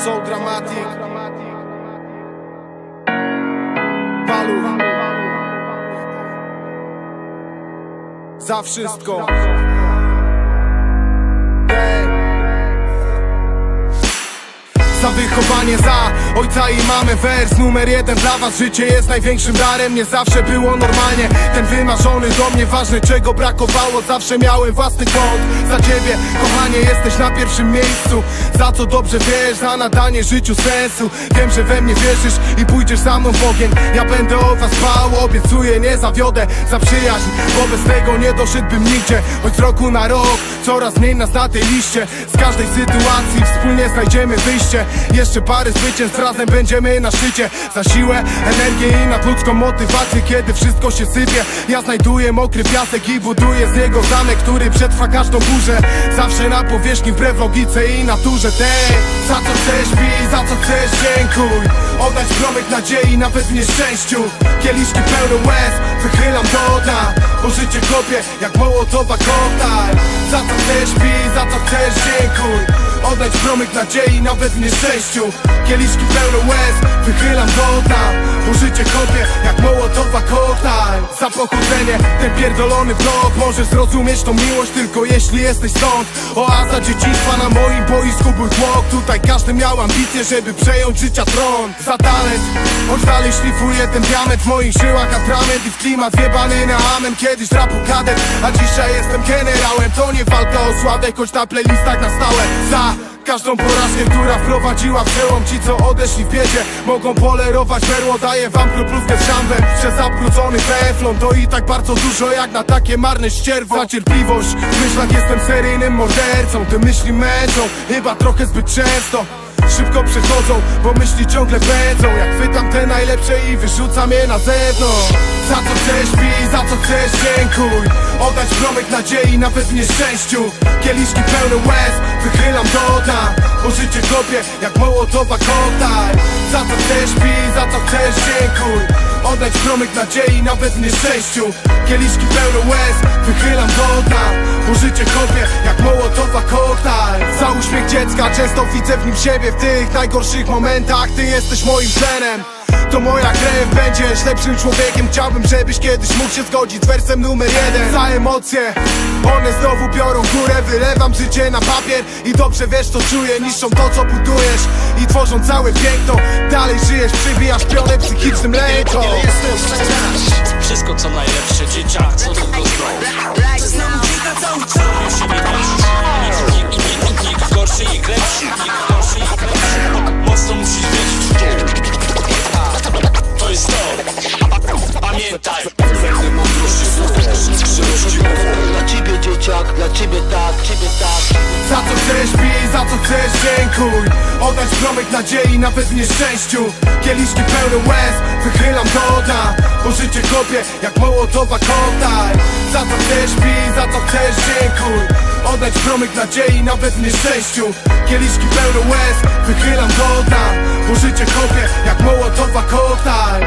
So Dramatic, Paluch, za wszystko. Za wychowanie, za ojca i mamę. Wers numer 1 dla was. Życie jest największym darem. Nie zawsze było normalnie. Ten wymarzony do mnie ważny, czego brakowało. Zawsze miałem własny kąt. Za ciebie, kochanie, jesteś na pierwszym miejscu. Za co dobrze wiesz, za nadanie życiu sensu. Wiem, że we mnie wierzysz i pójdziesz za mną w ogień. Ja będę o was dbał, obiecuję, nie zawiodę. Za przyjaźń, bo bez tego nie doszedłbym nigdzie. Choć z roku na rok coraz mniej nas na tej liście. Z każdej sytuacji wspólnie znajdziemy wyjście. Jeszcze parę zwycięstw, razem będziemy na szczycie. Za siłę, energię i nadludzką motywację. Kiedy wszystko się sypie, ja znajduję mokry piasek i buduję z niego zamek, który przetrwa każdą burzę. Zawsze na powierzchni, wbrew logice i naturze tej. Za co chcesz pij, za co chcesz dziękuj. Oddać promyk nadziei nawet w nieszczęściu. Kieliszki pełne łez, wychylam do dna. Bo życie kopie jak mołotowa koktajl. Za co chcesz pij, za co chcesz dziękuj. Oddać promyk nadziei nawet w nieszczęściu. Kieliszki pełne łez, wychylam do dna. Bo życie kopie jak mołotowa koktajl. Za pochodzenie, ten pierdolony blok. Możesz zrozumieć tą miłość tylko jeśli jesteś stąd. Oaza dzieciństwa, na moim boisku był tłok. Tutaj każdy miał ambicje, żeby przejąć życia tron. Za talent, choć dalej szlifuję ten diament w moich żyłach. Atrament i w klimat wjebany na amen. Kiedyś rapu kadet, a dzisiaj jestem generałem. To nie walka o sławę, choć na playlistach na stałe. Za każdą porażkę, która wprowadziła przełom. Ci co odeszli w biedzie, mogą polerować perło. Daję wam kroplówkę z szambem przez zabrudzony teflon. To i tak bardzo dużo jak na takie marne ścierwo. Za cierpliwość, w myślach jestem seryjnym mordercą. Te myśli męczą, chyba trochę zbyt często. Szybko przechodzą, bo myśli ciągle pędzą. Jak chwytam te najlepsze i wyrzucam je na zewnątrz. Za co chcesz pij, za co chcesz dziękuj. Oddać promyk nadziei nawet w nieszczęściu. Kieliszki pełne łez, wychylam do dna. Bo życie kopie jak mołotowa koktajl. Za co chcesz pij, za co chcesz dziękuj. Oddać promyk nadziei nawet w nieszczęściu. Kieliszki pełne łez, wychylam do dna. Bo życie kopie jak mołotowa koktajl. Za uśmiech dziecka, często widzę w nim siebie. W tych najgorszych momentach ty jesteś moim tlenem. To moja krew, będziesz lepszym człowiekiem. Chciałbym, żebyś kiedyś mógł się zgodzić z wersem numer 1. Za emocje, one znowu biorą górę. Wylewam życie na papier i dobrze wiesz co czuję. Niszczą to co budujesz i tworzą całe piękno. Dalej żyjesz, przybijasz pionę psychicznym lękom. Wszystko co najlepsze, dzieciak, co długo zdrowy. Znam dzika cały czas. Się nie kończy. Nikt gorszy i lepszy. Nikt gorszy i lepszy. Mocno musisz wierzyć. To jest to. Pamiętaj. Będę mądrości słów. Dla ciebie dzieciak, dla ciebie tak. Za co chcesz pij, za co chcesz dziękuj. Oddać promyk nadziei nawet w nieszczęściu. Kieliszki pełne łez, wychylam do dna. Bo życie kopie jak mołotowa koktajl. Za co chcesz pij, za co chcesz dziękuj. Oddać promyk nadziei nawet w nieszczęściu. Kieliszki pełne łez, wychylam do dna. Bo życie kopie jak mołotowa koktajl.